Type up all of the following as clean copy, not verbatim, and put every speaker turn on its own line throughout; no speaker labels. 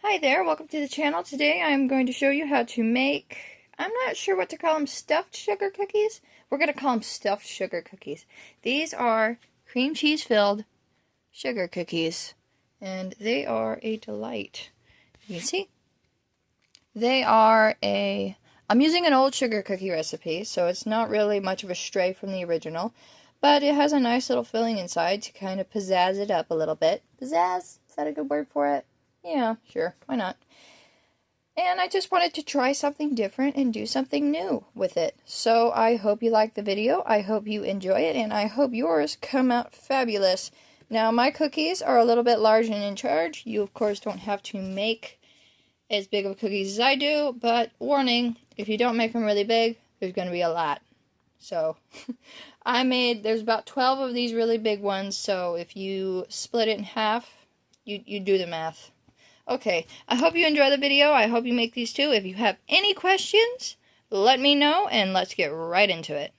Hi there, welcome to the channel. Today I'm going to show you how to make, I'm not sure what to call them, stuffed sugar cookies? We're going to call them stuffed sugar cookies. These are cream cheese filled sugar cookies, and they are a delight. You can see, I'm using an old sugar cookie recipe, so it's not really much of a stray from the original, but it has a nice little filling inside to kind of pizzazz it up a little bit. Pizzazz? Is that a good word for it? Yeah, sure, why not? And I just wanted to try something different and do something new with it. So I hope you like the video, I hope you enjoy it, and I hope yours come out fabulous. Now my cookies are a little bit large and in charge. You of course don't have to make as big of cookies as I do, but warning, if you don't make them really big, there's going to be a lot. So there's about 12 of these really big ones, so if you split it in half, you do the math. Okay, I hope you enjoy the video. I hope you make these too. If you have any questions, let me know, and let's get right into it.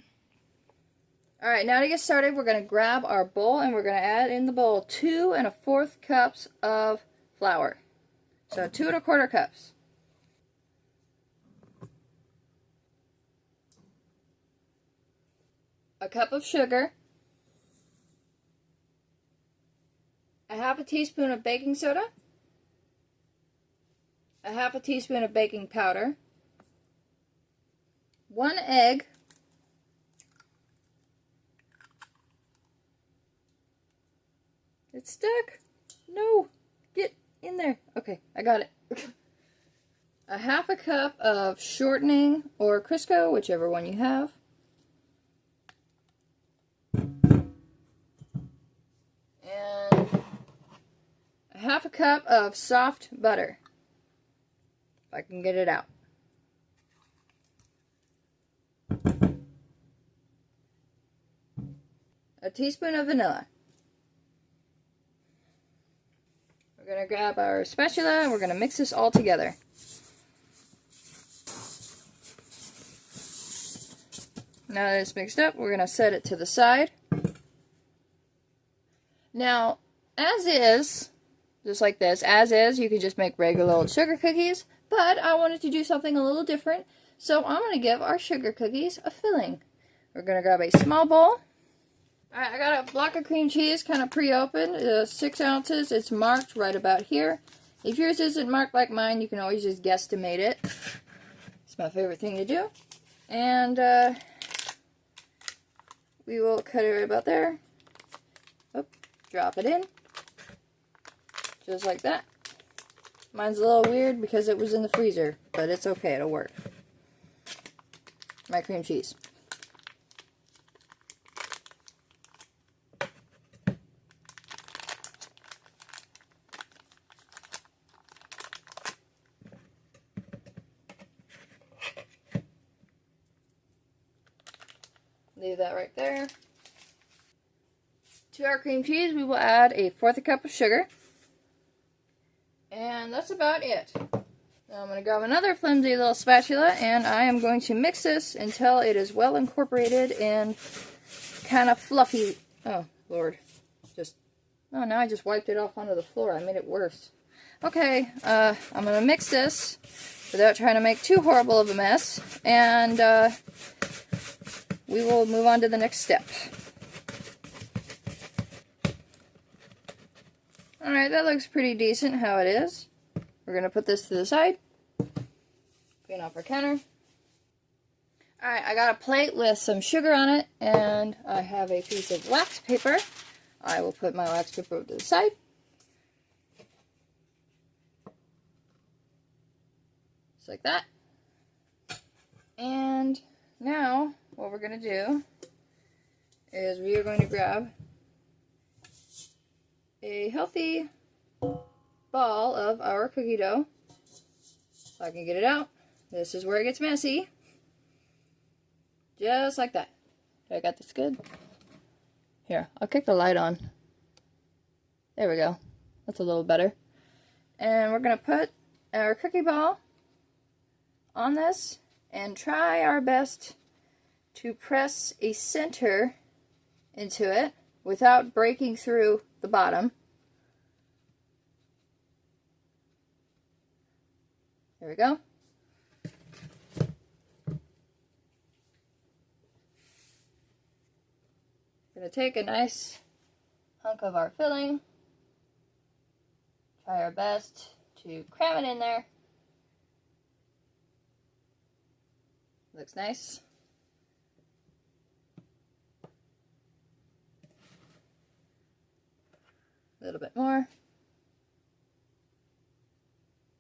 Alright, now to get started, we're going to grab our bowl, and we're going to add in the bowl 2 1/4 cups of flour. So 2 1/4 cups. A cup of sugar. A 1/2 teaspoon of baking soda. A 1/2 teaspoon of baking powder, 1 egg, it's stuck, no, get in there, okay, I got it, a 1/2 cup of shortening or Crisco, whichever one you have, and a 1/2 cup of soft butter. I can get it out. A teaspoon of vanilla. We're going to grab our spatula and we're going to mix this all together. Now that it's mixed up, we're going to set it to the side. Now, as is, just like this, as is, you could just make regular old sugar cookies. But I wanted to do something a little different, so I'm going to give our sugar cookies a filling. We're going to grab a small bowl. Alright, I got a block of cream cheese kind of pre-opened, 6 ounces. It's marked right about here. If yours isn't marked like mine, you can always just guesstimate it. It's my favorite thing to do. And we will cut it right about there. Oop, drop it in. Just like that. Mine's a little weird because it was in the freezer, but it's okay, it'll work. My cream cheese. Leave that right there. To our cream cheese, we will add a 1/4 cup of sugar. And that's about it. Now I'm going to grab another flimsy little spatula and I am going to mix this until it is well incorporated and kind of fluffy. Oh, Lord. Now I just wiped it off onto the floor. I made it worse. Okay, I'm going to mix this without trying to make too horrible of a mess. And we will move on to the next step. Alright, that looks pretty decent how it is. We're going to put this to the side. Clean off our counter. Alright, I got a plate with some sugar on it, and I have a piece of wax paper. I will put my wax paper over to the side. Just like that. And now, what we're going to do is we are going to grab a healthy ball of our cookie dough. If I can get it out. This is where it gets messy. Just like that. I got this good? Here, I'll kick the light on. There we go. That's a little better. And we're going to put our cookie ball on this and try our best to press a center into it without breaking through the bottom. There we go. We're going to take a nice hunk of our filling. Try our best to cram it in there. Looks nice. A little bit more.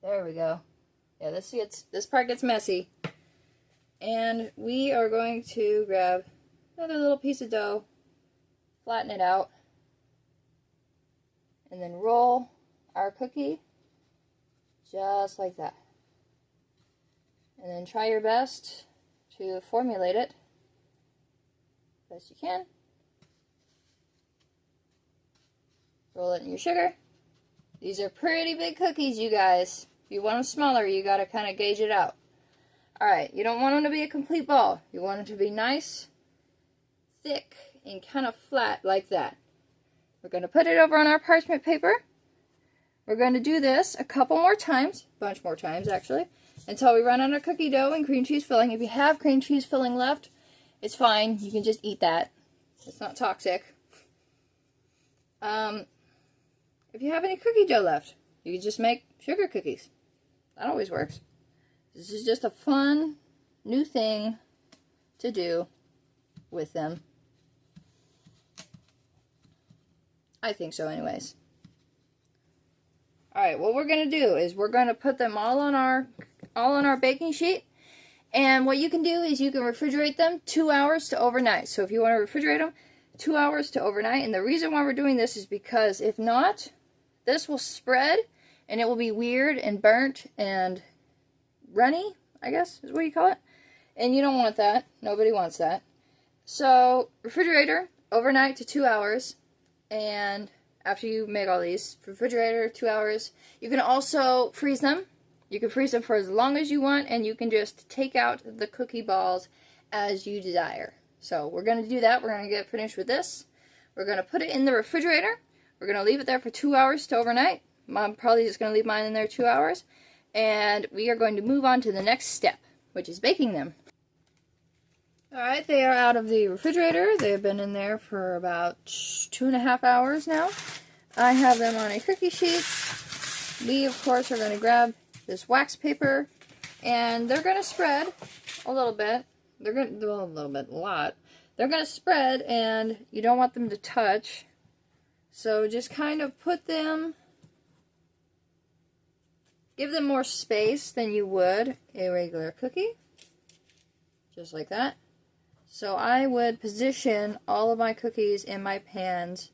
There we go. Yeah, this part gets messy. And we are going to grab another little piece of dough, flatten it out, and then roll our cookie just like that. And then try your best to formulate it best you can. Roll it in your sugar. These are pretty big cookies, you guys. If you want them smaller, you gotta kind of gauge it out. Alright, you don't want them to be a complete ball. You want them to be nice, thick, and kind of flat like that. We're going to put it over on our parchment paper. We're going to do this a couple more times, a bunch more times actually, until we run out of cookie dough and cream cheese filling. If you have cream cheese filling left, it's fine. You can just eat that. It's not toxic. If you have any cookie dough left, you can just make sugar cookies. That always works. This is just a fun new thing to do with them. I think so anyways. Alright, what we're going to do is we're going to put them all on our baking sheet. And what you can do is you can refrigerate them 2 hours to overnight. So if you want to refrigerate them 2 hours to overnight. And the reason why we're doing this is because if not, this will spread and it will be weird and burnt and runny, I guess is what you call it. And you don't want that. Nobody wants that. So refrigerator overnight to 2 hours. And after you make all these, refrigerator 2 hours. You can also freeze them. You can freeze them for as long as you want, and you can just take out the cookie balls as you desire. So we're going to do that. We're going to get finished with this. We're going to put it in the refrigerator. We're going to leave it there for 2 hours to overnight. I'm probably just going to leave mine in there 2 hours. And we are going to move on to the next step, which is baking them. Alright, they are out of the refrigerator. They have been in there for about 2.5 hours now. I have them on a cookie sheet. We, of course, are going to grab this wax paper, and they're going to spread a little bit. They're going to do a little bit, a lot. They're going to spread, and you don't want them to touch. So just kind of put them, give them more space than you would a regular cookie. Just like that. So I would position all of my cookies in my pans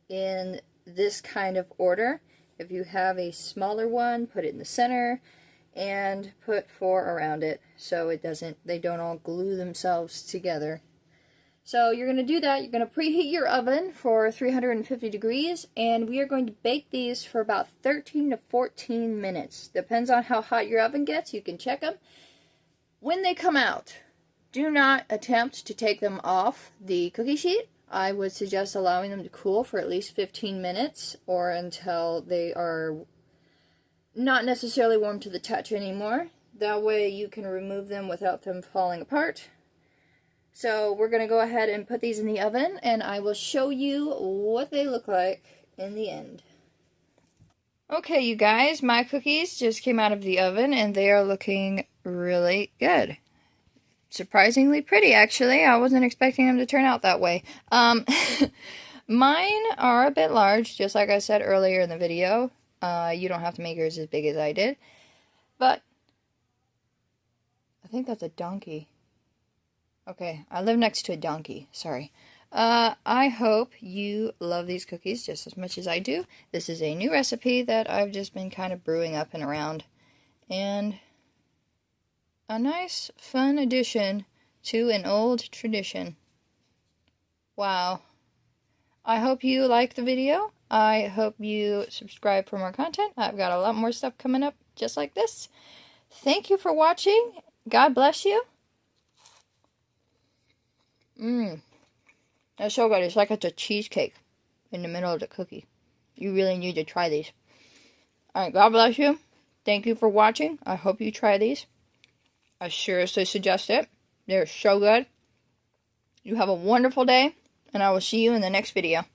in this kind of order. If you have a smaller one, put it in the center and put 4 around it so they don't all glue themselves together. So you're going to do that. You're going to preheat your oven for 350 degrees, and we are going to bake these for about 13 to 14 minutes. Depends on how hot your oven gets. You can check them. When they come out, do not attempt to take them off the cookie sheet. I would suggest allowing them to cool for at least 15 minutes or until they are not necessarily warm to the touch anymore. That way you can remove them without them falling apart. So we're going to go ahead and put these in the oven, and I will show you what they look like in the end. Okay, you guys, my cookies just came out of the oven and they are looking really good. Surprisingly pretty, actually. I wasn't expecting them to turn out that way. Mine are a bit large, just like I said earlier in the video. You don't have to make yours as big as I did. But I think that's a donkey. Okay, I live next to a donkey. Sorry. I hope you love these cookies just as much as I do. This is a new recipe that I've just been kind of brewing up and around. And a nice, fun addition to an old tradition. Wow. I hope you like the video. I hope you subscribe for more content. I've got a lot more stuff coming up just like this. Thank you for watching. God bless you. That's so good. It's like it's a cheesecake in the middle of the cookie. You really need to try these. Alright, God bless you. Thank you for watching. I hope you try these. I seriously suggest it. They're so good. You have a wonderful day, and I will see you in the next video.